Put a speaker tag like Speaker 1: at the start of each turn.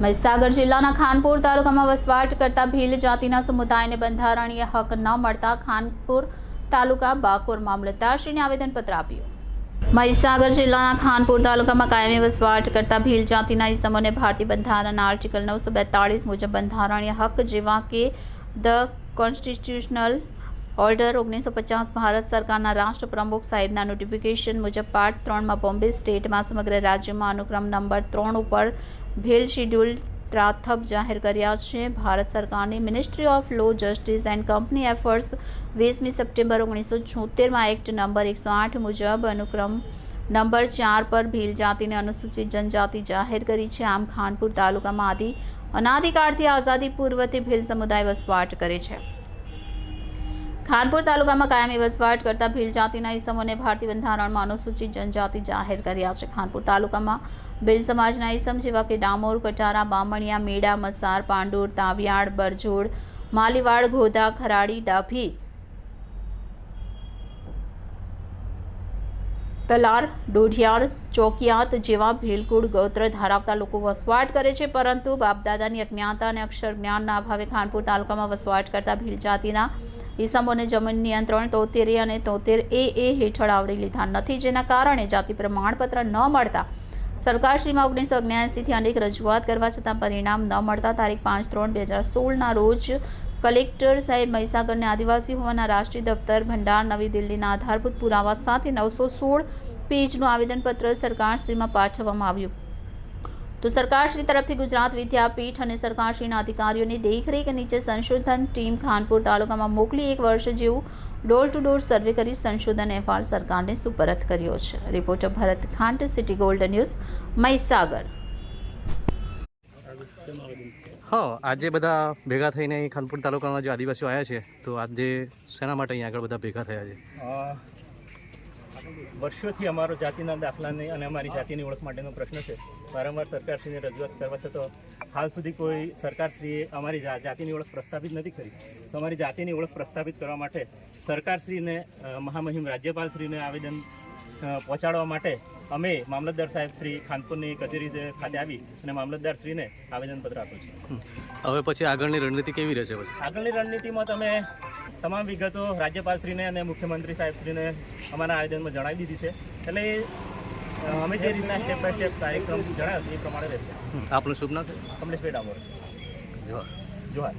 Speaker 1: મહીસાગર જિલ્લાના ખાનપુર તાલુકામાં વસવાટ કરતા ભીલ જાતિના સમુદાયને બંધારણીય હક ન મળતા ખાનપુર તાલુકા બાકોર મામલતદારશ્રીને આવેદનપત્ર આપ્યું। મહીસાગર જિલ્લાના ખાનપુર તાલુકામાં કાયમી વસવાટ કરતા ભીલ જાતિના ઇસમોને ભારતીય બંધારણના આર્ટિકલ 942 મુજબ બંધારણીય હક જેવા કે ધ કોન્સ્ટિટ્યુશનલ ઓર્ડર 1950 ભારત સરકારના રાષ્ટ્ર પ્રમુખ સાહેબના નોટિફિકેશન મુજબ પાર્ટ 3 માં બોમ્બે સ્ટેટમાં સમગ્ર રાજ્યમાં અનુક્રમ નંબર 3 ઉપર ભીલ શિડ્યુલ પ્રાથબ જાહેર કર્યા છે। ભારત સરકારની ministry of law justice and company affairs 20મી સપ્ટેમ્બર 1976માં એક્ટ નંબર 108 મુજબ અનુક્રમ નંબર 4 પર ભીલ જાતિને અનુસૂચિત જનજાતિ જાહેર કરી છે। આમ ખાનપુર તાલુકામાં અનાદિકાળથી આઝાદી પૂર્વથી ભીલ સમુદાય વસવાટ કરે છે। ખાનપુર તાલુકામાં કાયમી વસવાટ કરતા ભીલ જાતિના ઇસમોને ભારતીય બંધારણમાં અનુસૂચિત જનજાતિ જાહેર કર્યા છે। ખાનપુર તાલુકામાં ભીલ સમાજના ઇસમ જેવા કે ડામોર, કટારા, બામણિયા, મેડા, મસાર, પાંડુર, તાવિયાડ, બરજોડ, માલીવાડ, ઘોધા, ખરાડી, ડાભી, તલાર, ડોઢિયાર, ચોકિયાત જેવા ભીલકુળ ગોત્ર ધરાવતા લોકો વસવાટ કરે છે। પરંતુ બાપદાદાની અજ્ઞાનતા અને અક્ષર જ્ઞાનના અભાવે ખાનપુર તાલુકામાં વસવાટ કરતા ભીલ જાતિના ઇસમોને જમીન નિયંત્રણ 73A અને 73AA હેઠળ આવરી લીધા નથી, જેના કારણે જાતિ પ્રમાણપત્ર ન મળતા સરકારશ્રીમાં 1979થી અનેક રજૂઆત કરવા છતાં પરિણામ ન મળતા તારીખ 5/3/2016ના રોજ કલેક્ટર સાહેબ મહીસાગરને આદિવાસી હોવાના રાષ્ટ્રીય દફતર ભંડાર નવી દિલ્હીના આધારભૂત પુરાવા સાથે 916 પેજનું આવેદનપત્ર સરકારશ્રીમાં પાઠવવામાં આવ્યું। તો સરકારશ્રી તરફથી ગુજરાત વિદ્યાપીઠ અને સરકારશ્રીના અધિકારીઓની દેખરેખ નીચે સંશોધન ટીમ ખાનપુર તાલુકામાં મોકલી 1 વર્ષ જેવું ડોર ટુ ડોર સર્વે કરી સંશોધન અહેવાલ સરકારને સુપરત કર્યો છે। Reporter Bharat Khant, city gold news, Mahisagar.
Speaker 2: હા, આજે બધા ભેગા થઈને ખાનપુર તાલુકામાં જે આદિવાસીઓ આવ્યા છે, તો આજે શેના માટે અહીંયા આગળ બધા ભેગા થયા છે?
Speaker 3: વર્ષોથી અમારો જાતિના દાખલાની અને અમારી જાતિની ઓળખ માટેનો પ્રશ્ન છે। વારંવાર સરકારશ્રીને રજૂઆત કરવા છતાં હાલ સુધી કોઈ સરકારશ્રીએ અમારી જાતિની ઓળખ પ્રસ્થાપિત નથી કરી। તો અમારી જાતિની ઓળખ પ્રસ્થાપિત કરવા માટે સરકારશ્રીને મહામહિમ રાજ્યપાલશ્રીને આવેદન પહોંચાડવા માટે અમે મામલતદાર સાહેબ શ્રી ખાનપુરની કચેરી ખાતે આવી અને મામલતદારશ્રીને આવેદનપત્ર આપ્યું છે।
Speaker 2: હવે પછી આગળની રણનીતિ કેવી રહેશે? પછી
Speaker 3: આગળની રણનીતિમાં તમે તમામ વિગતો રાજ્યપાલશ્રીને અને મુખ્યમંત્રી સાહેબશ્રીને અમારા આવેદનમાં જણાવી દીધી છે। એટલે અમે જે રીતના સ્ટેપ બાય સ્ટેપ કાર્યક્રમ જણાવ્યો એ પ્રમાણે રહેશે।
Speaker 2: આપણું શુભ નામ?
Speaker 3: કમલેશભાઈ ડામોર, જોહાર।